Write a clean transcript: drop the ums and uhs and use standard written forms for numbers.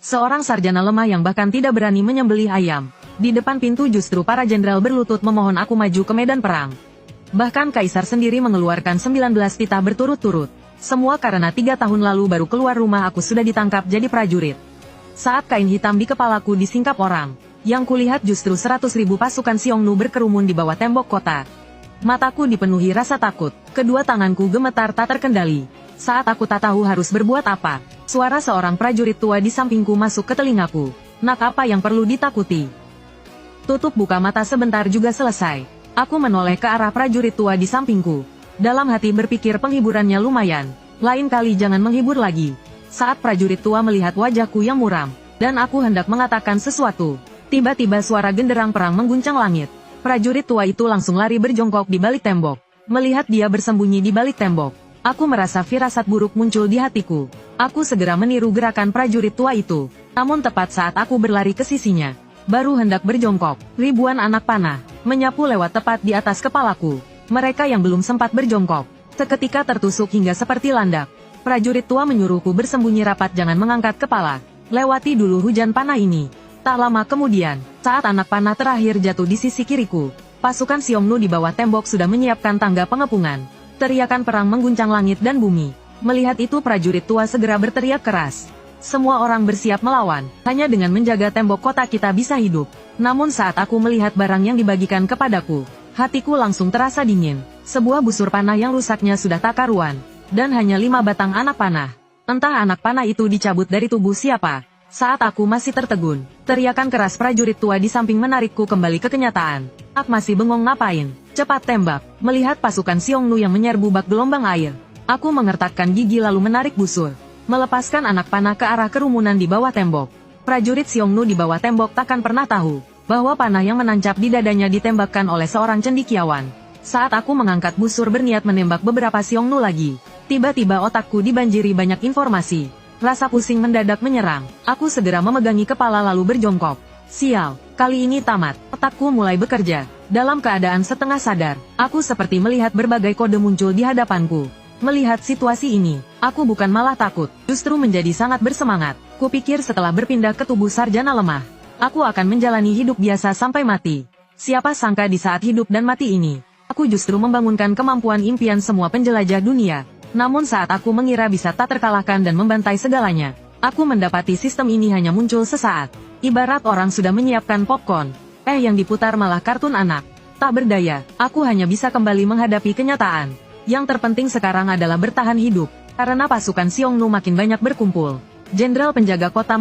Seorang sarjana lemah yang bahkan tidak berani menyembelih ayam. Di depan pintu justru para jenderal berlutut memohon aku maju ke medan perang. Bahkan Kaisar sendiri mengeluarkan 19 titah berturut-turut. Semua karena 3 tahun lalu baru keluar rumah aku sudah ditangkap jadi prajurit. Saat kain hitam di kepalaku disingkap orang, yang kulihat justru 100.000 pasukan Xiongnu berkerumun di bawah tembok kota. Mataku dipenuhi rasa takut, kedua tanganku gemetar tak terkendali. Saat aku tak tahu harus berbuat apa, suara seorang prajurit tua di sampingku masuk ke telingaku. Nak, apa yang perlu ditakuti? Tutup buka mata sebentar juga selesai. Aku menoleh ke arah prajurit tua di sampingku. Dalam hati berpikir penghiburannya lumayan. Lain kali jangan menghibur lagi. Saat prajurit tua melihat wajahku yang muram, dan aku hendak mengatakan sesuatu, tiba-tiba suara genderang perang mengguncang langit. Prajurit tua itu langsung lari berjongkok di balik tembok. Melihat dia bersembunyi di balik tembok, aku merasa firasat buruk muncul di hatiku. Aku segera meniru gerakan prajurit tua itu. Namun tepat saat aku berlari ke sisinya, baru hendak berjongkok, ribuan anak panah menyapu lewat tepat di atas kepalaku. Mereka yang belum sempat berjongkok, seketika tertusuk hingga seperti landak. Prajurit tua menyuruhku bersembunyi rapat, jangan mengangkat kepala. Lewati dulu hujan panah ini. Tak lama kemudian, saat anak panah terakhir jatuh di sisi kiriku, pasukan Xiongnu di bawah tembok sudah menyiapkan tangga pengepungan. Teriakan perang mengguncang langit dan bumi. Melihat itu prajurit tua segera berteriak keras. Semua orang bersiap melawan, hanya dengan menjaga tembok kota kita bisa hidup. Namun saat aku melihat barang yang dibagikan kepadaku, hatiku langsung terasa dingin. Sebuah busur panah yang rusaknya sudah tak karuan, dan hanya 5 batang anak panah. Entah anak panah itu dicabut dari tubuh siapa. Saat aku masih tertegun, teriakan keras prajurit tua di samping menarikku kembali ke kenyataan. Aku masih bengong, ngapain? Cepat tembak. Melihat pasukan Xiongnu yang menyerbu bak gelombang air, aku mengertakkan gigi lalu menarik busur, melepaskan anak panah ke arah kerumunan di bawah tembok. Prajurit Xiongnu di bawah tembok takkan pernah tahu bahwa panah yang menancap di dadanya ditembakkan oleh seorang cendekiawan. Saat aku mengangkat busur berniat menembak beberapa Xiongnu lagi, tiba-tiba otakku dibanjiri banyak informasi. Rasa pusing mendadak menyerang. Aku segera memegangi kepala lalu berjongkok. Sial, kali ini tamat. Otakku mulai bekerja. Dalam keadaan setengah sadar, aku seperti melihat berbagai kode muncul di hadapanku. Melihat situasi ini, aku bukan malah takut, justru menjadi sangat bersemangat. Kupikir setelah berpindah ke tubuh sarjana lemah, aku akan menjalani hidup biasa sampai mati. Siapa sangka di saat hidup dan mati ini, aku justru membangunkan kemampuan impian semua penjelajah dunia. Namun saat aku mengira bisa tak terkalahkan dan membantai segalanya, aku mendapati sistem ini hanya muncul sesaat. Ibarat orang sudah menyiapkan popcorn, yang diputar malah kartun anak. Tak berdaya, aku hanya bisa kembali menghadapi kenyataan. Yang terpenting sekarang adalah bertahan hidup, karena pasukan Xiongnu makin banyak berkumpul. Jenderal penjaga kota